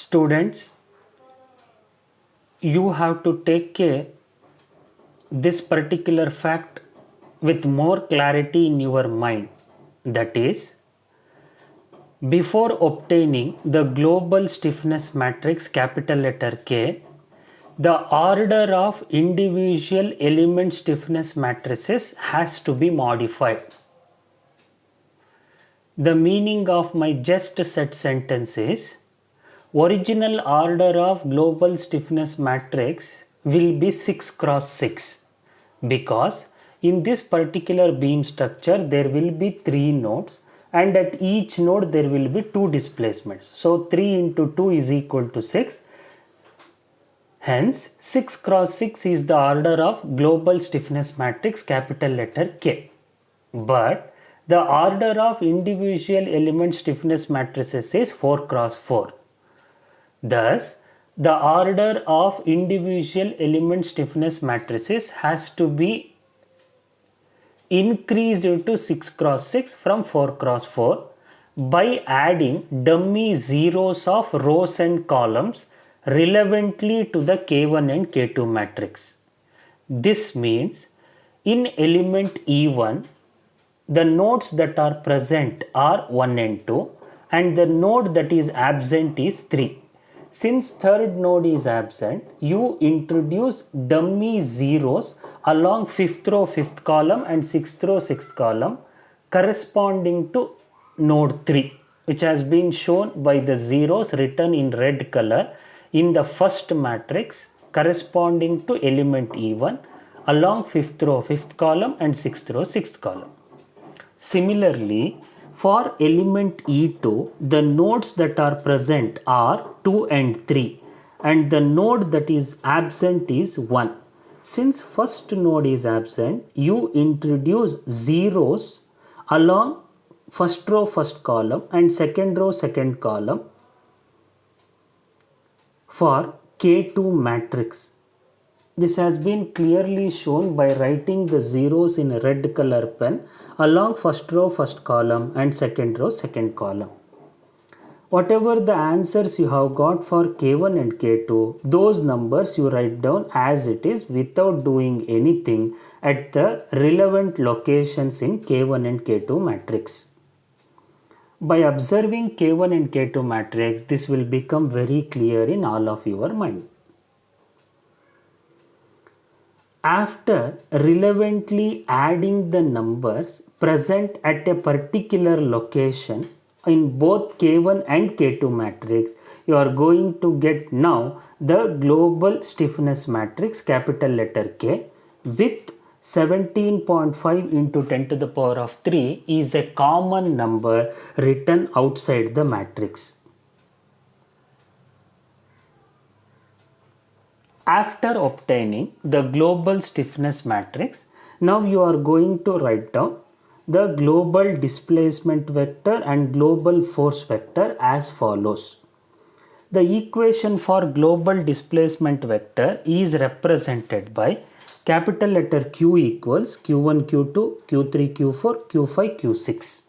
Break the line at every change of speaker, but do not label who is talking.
Students, you have to take care this particular fact with more clarity in your mind. That is, before obtaining the global stiffness matrix capital letter K, the order of individual element stiffness matrices has to be modified. The meaning of my just said sentence is, original order of global stiffness matrix will be 6 cross 6 because in this particular beam structure there will be 3 nodes and at each node there will be 2 displacements. So 3 into 2 is equal to 6. Hence 6 cross 6 is the order of global stiffness matrix capital letter K. But the order of individual element stiffness matrices is 4 cross 4. Thus, the order of individual element stiffness matrices has to be increased to 6 cross 6 from 4 cross 4 by adding dummy zeros of rows and columns relevantly to the K1 and K2 matrix. This means in element E1, the nodes that are present are 1 and 2 and the node that is absent is 3. Since third node is absent, you introduce dummy zeros along 5th row 5th column and 6th row 6th column corresponding to node 3, which has been shown by the zeros written in red color in the first matrix corresponding to element E1 along 5th row 5th column and 6th row 6th column. Similarly, for element E2, the nodes that are present are 2 and 3 and the node that is absent is 1. Since first node is absent, you introduce zeros along first row first column and second row second column for K2 matrix. This has been clearly shown by writing the zeros in a red color pen along first row first column and second row second column. Whatever the answers you have got for K1 and K2, those numbers you write down as it is without doing anything at the relevant locations in K1 and K2 matrix. By observing K1 and K2 matrix, this will become very clear in all of your mind. After relevantly adding the numbers present at a particular location in both K1 and K2 matrix, you are going to get now the global stiffness matrix capital letter K with 17.5 into 10 to the power of 3 is a common number written outside the matrix. After obtaining the global stiffness matrix, now you are going to write down the global displacement vector and global force vector as follows. The equation for global displacement vector is represented by capital letter Q equals Q1, Q2, Q3, Q4, Q5, Q6.